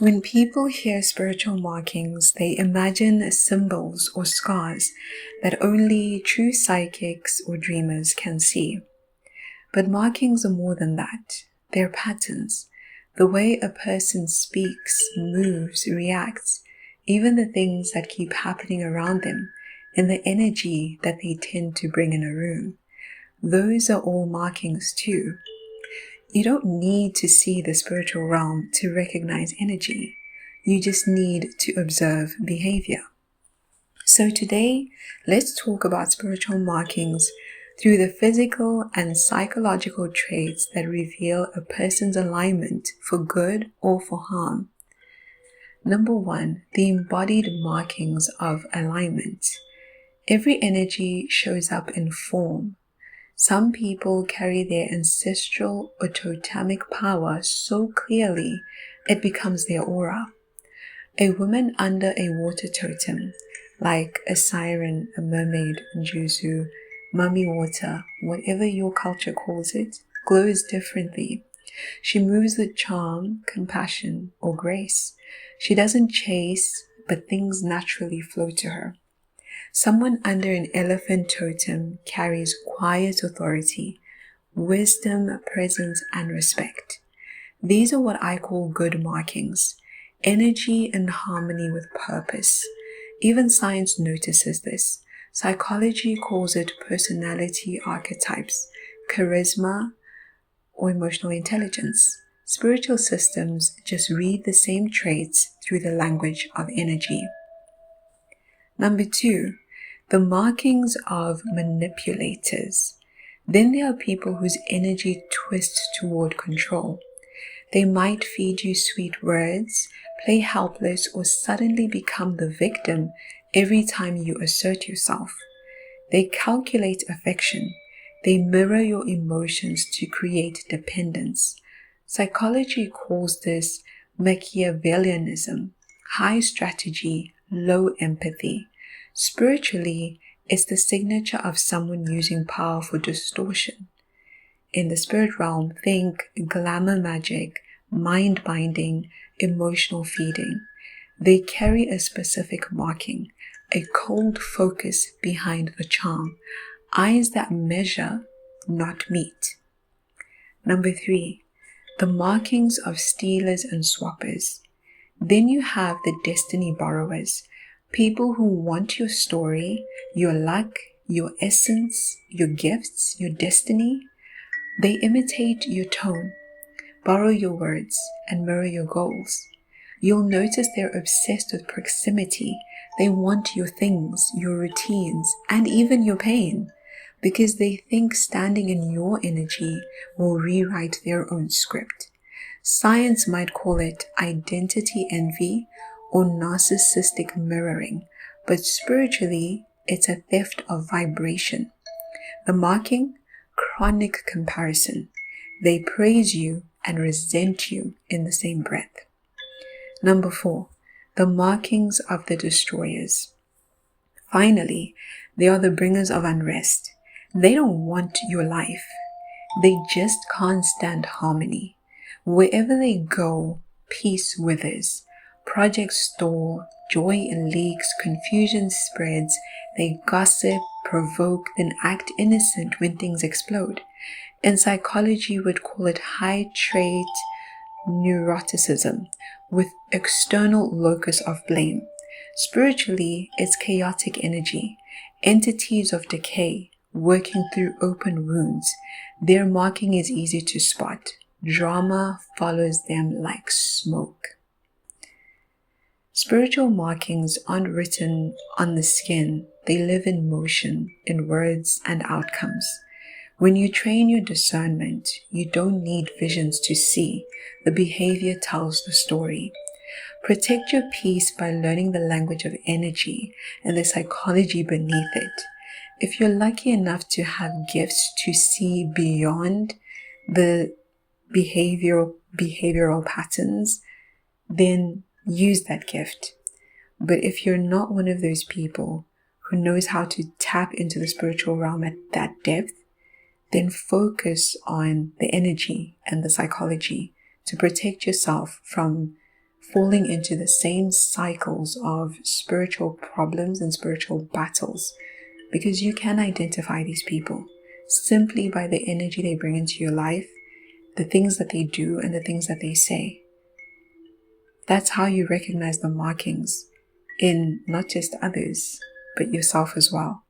When people hear spiritual markings, they imagine symbols or scars that only true psychics or dreamers can see. But markings are more than that. They're patterns. The way a person speaks, moves, reacts, even the things that keep happening around them, and the energy that they tend to bring in a room. Those are all markings too. You don't need to see the spiritual realm to recognize energy. You just need to observe behavior. So today, let's talk about spiritual markings through the physical and psychological traits that reveal a person's alignment for good or for harm. Number 1, the embodied markings of alignment. Every energy shows up in form. Some people carry their ancestral or totemic power so clearly it becomes their aura. A woman under a water totem, like a siren, a mermaid, Juzu, mummy water, whatever your culture calls it, glows differently. She moves with charm, compassion, or grace. She doesn't chase, but things naturally flow to her. Someone under an elephant totem carries quiet authority, wisdom, presence, and respect. These are what I call good markings, energy in harmony with purpose. Even science notices this. Psychology calls it personality archetypes, charisma, or emotional intelligence. Spiritual systems just read the same traits through the language of energy. Number 2, the markings of manipulators. Then there are people whose energy twists toward control. They might feed you sweet words, play helpless, or suddenly become the victim every time you assert yourself. They calculate affection. They mirror your emotions to create dependence. Psychology calls this Machiavellianism, high strategy, low empathy. Spiritually, it's the signature of someone using power for distortion. In the spirit realm, think glamour magic, mind binding, emotional feeding. They carry a specific marking, a cold focus behind the charm, eyes that measure, not meet. Number 3, the markings of stealers and swappers. Then you have the destiny borrowers, people who want your story, your luck, your essence, your gifts, your destiny. They imitate your tone, borrow your words, and mirror your goals. You'll notice they're obsessed with proximity. They want your things, your routines, and even your pain, because they think standing in your energy will rewrite their own script. Science might call it identity envy or narcissistic mirroring, but spiritually, it's a theft of vibration. The marking, chronic comparison. They praise you and resent you in the same breath. Number 4, the markings of the destroyers. Finally, they are the bringers of unrest. They don't want your life. They just can't stand harmony. Wherever they go, peace withers. Projects stall, joy leaks, confusion spreads. They gossip, provoke, then act innocent when things explode. In psychology, we'd call it high trait neuroticism, with external locus of blame. Spiritually, it's chaotic energy, entities of decay working through open wounds. Their marking is easy to spot. Drama follows them like smoke. Spiritual markings aren't written on the skin. They live in motion, in words and outcomes. When you train your discernment, you don't need visions to see. The behavior tells the story. Protect your peace by learning the language of energy and the psychology beneath it. If you're lucky enough to have gifts to see beyond the behavioral patterns, then use that gift. But if you're not one of those people who knows how to tap into the spiritual realm at that depth, then focus on the energy and the psychology to protect yourself from falling into the same cycles of spiritual problems and spiritual battles, because you can identify these people simply by the energy they bring into your life, the things that they do, and the things that they say. That's how you recognize the markings in not just others, but yourself as well.